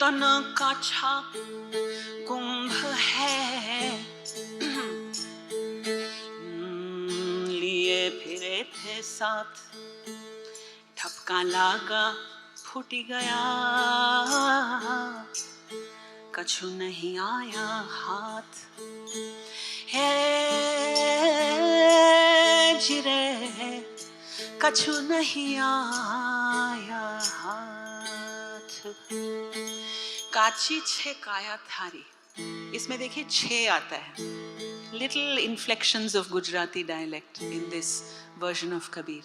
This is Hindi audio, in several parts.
पूरन काछा कुंभ है, लिए फिरे थे साथ, ठपका लागा फूट गया, कछु नहीं आया हाथ। है जिरे कछु नहीं आया हाथ। काची छे काया थारी, इसमें देखिए छे आता है। Little inflections of Gujarati dialect in this version of Kabir.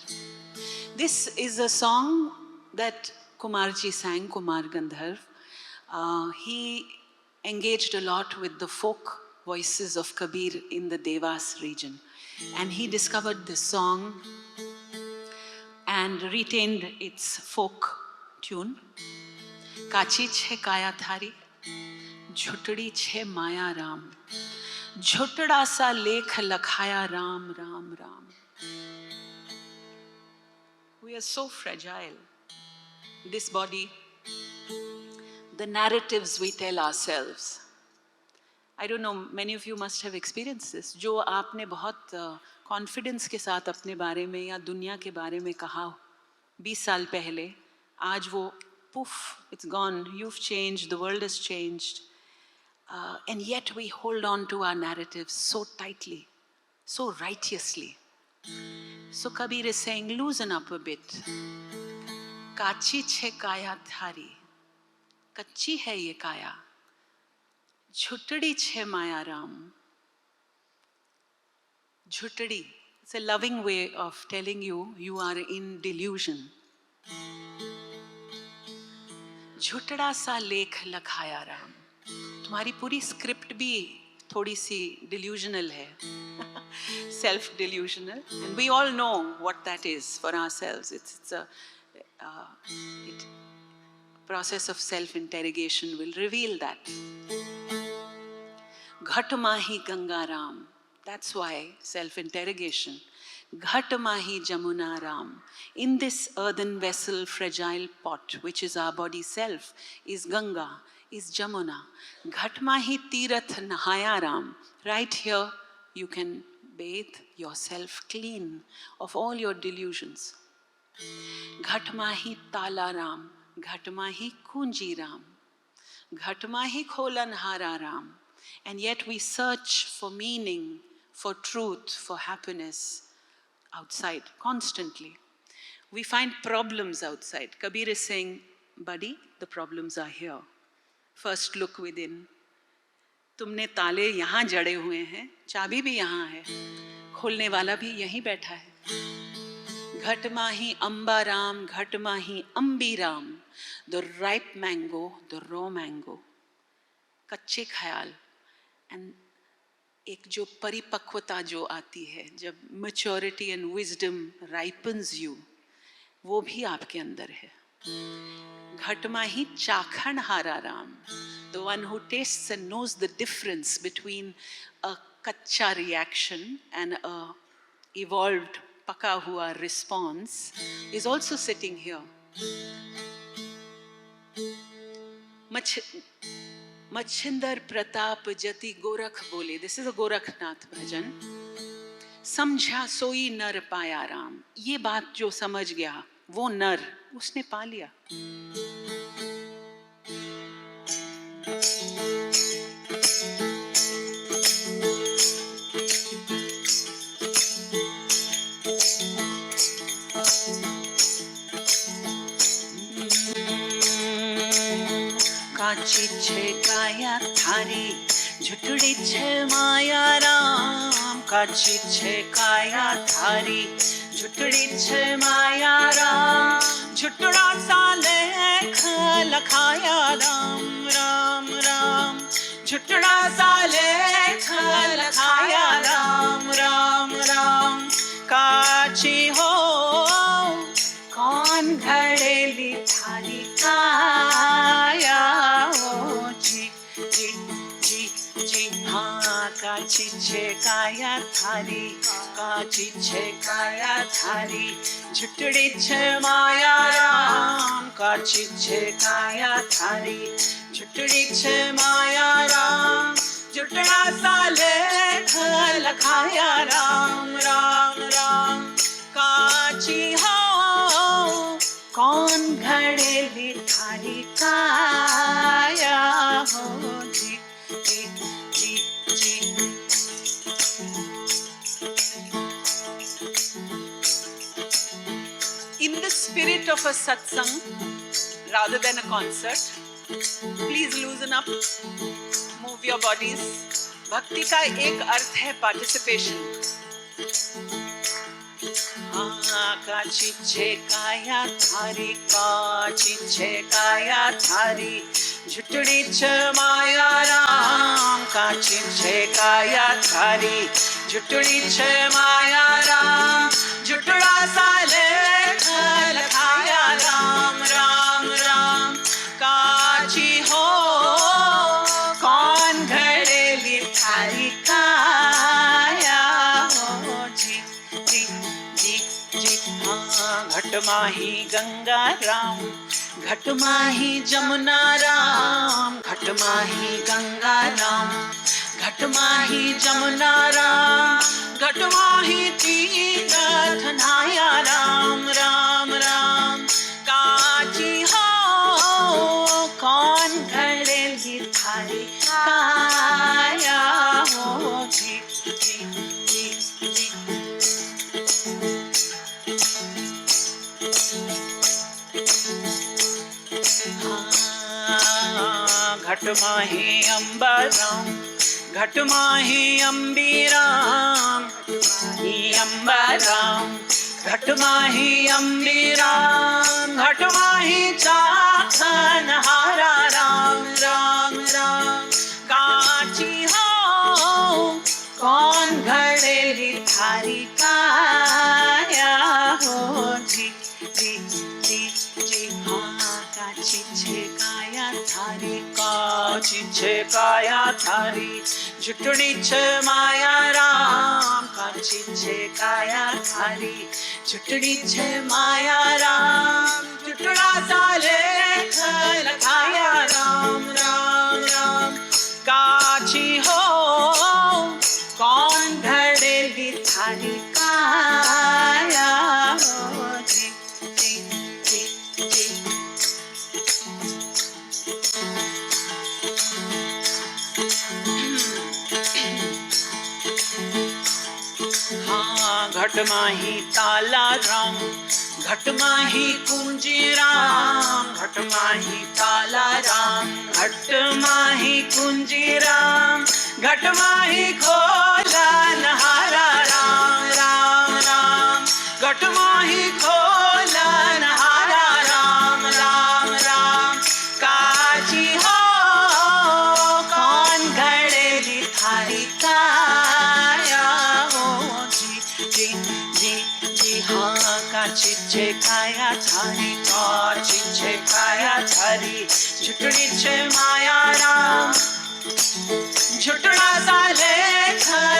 This is a song that Kumarji sang, Kumar Gandharv. He engaged a lot with the folk voices of Kabir in the Devas region. And he discovered this song and retained its folk tune. Kachi chhe kaya thari, झुटड़ी छे माया राम, झुटड़ा सा लेख लखाया Ram Ram Ram. We are so fragile. This body, the narratives we tell ourselves. I don't know, many of you must have experienced this. जो आपने बहुत confidence के साथ अपने बारे में या दुनिया के बारे में कहा 20 साल पहले, आज वो poof, it's gone. You've changed, the world has changed. And yet we hold on to our narratives so tightly, so righteously. So Kabir is saying, loosen up a bit. Kachi chhe kaya thari, कच्ची है ये काया, झुटड़ी छे माया Ram. झुटड़ी, it's a loving way of telling you you are in delusion. झुटड़ा सा लेख लखाया राम. तुम्हारी पूरी स्क्रिप्ट भी थोड़ी सी delusional है, self-delusional, and we all know what that is for ourselves. It's a process of self-interrogation will reveal that. Ghat mahi Ganga Ram. That's why self-interrogation. Ghat mahi Jamuna Ram. In this earthen vessel, fragile pot, which is our body self, is Ganga, is Jamuna. Ghat mahi Tirath Nahaya Ram. Right here, you can bathe yourself clean of all your delusions. Ghat mahi Tala Ram. Ghat mahi Kunji Ram. Ghat mahi Kholanhara Ram. And yet we search for meaning, for truth, for happiness outside, constantly. We find problems outside. Kabir is saying, buddy, the problems are here. First look within. तुमने ताले यहाँ जड़े हुए हैं, चाबी भी यहाँ है, खोलने वाला भी यहीं बैठा है. घट माही अम्बा राम, घट माही अम्बी Ram. The ripe mango, the raw mango. कच्चे ख्याल. And एक जो परिपक्वता जो आती है, जब maturity and wisdom ripens you, वो भी आपके अंदर है. घट माही चाखण हारा Ram. The one who tastes and knows the difference between a कच्चा reaction and a evolved पका हुआ response is also sitting here. Machhindar Pratap जति गोरख बोले. This is a गोरखनाथ भजन. समझा सोई नर पाया राम. ये बात जो समझ गया वो नर, उसने पा लिया. काची छे काया थारी, झुटड़ी छे माया राम. काची छे काया थारी, झुटड़ी छे माया राम. झुटड़ा सा लेख लखाया राम राम राम. झुटड़ा सा लेख लखाया राम राम राम. काची हो कौन घड़ेली थारी काया. काची छे काया थारी, काची छे काया थारी, झुटड़ी छे माया राम, काची छे काया थारी, झुटड़ी छे माया राम, झुटड़ा साले लखाया राम राम राम, काची हो कौन घड़ेली थारी काया हो जी जी जी जी। In the spirit of a satsang rather than a concert, please loosen up, move your bodies. भक्ति का एक अर्थ है पार्टिसिपेशन। काची छे काया थारी, काची छे काया थारी, झुटड़ी छे माया राम, काची छे काया थारी, झुटड़ी छे माया राम, झुटड़ा साले लखाया राम राम राम, काची हो कौन घड़ेली थारी काया हो जी जी जी जी। हाँ घट माही गंगा राम, घट माही जमुना राम, घट माही गंगा राम, घट माही जमुना राम, घट माही तीर्थ नाया राम राम राम, काची हो कौन घड़ेली थारी काया हो जी जी जी जी। घट माही अम्बा राम, घट माही अम्बी राम, माही अम्बा राम, घट माही अम्बी राम, घट माही चाखन हारा राम राम राम, काची हो कौन घड़ेली थारी काया हो जी जी जी जी। हाँ काची छे काया थारी, काची छे काया थारी, झुटड़ी छे माया राम, काची छे काया थारी, झुटड़ी छे माया राम, झुटड़ा साले लखाया राम राम राम, काची हो कौन घड़ेली थारी काया हो जी जी जी जी। हाँ घट माही ताला राम, घट माही कुंजी राम, घट माही ताला राम, घट माही कुंजी राम, घट माही खोलन हारा राम राम राम, घट माही खोलन हारा राम राम राम, काची हो कौन घड़ेली थारी काया हो जी जी जी जी। हाँ काची छे काया थारी, काची छे काया थारी, झुटड़ी छे माया राम, झुटड़ा साले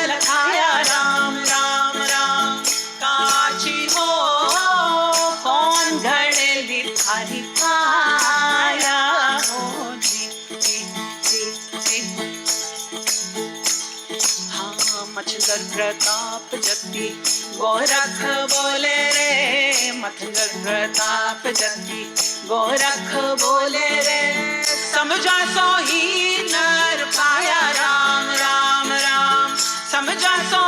लखाया राम राम राम, काची हो कौन घड़ेली थारी काया हो जी जी जी जी। हाँ मच्छर प्रताप जति गोरख बोले रे, मच्छर प्रताप जति गोरख बोले रे, समझा सो ही नर पाया राम राम राम, समझा सो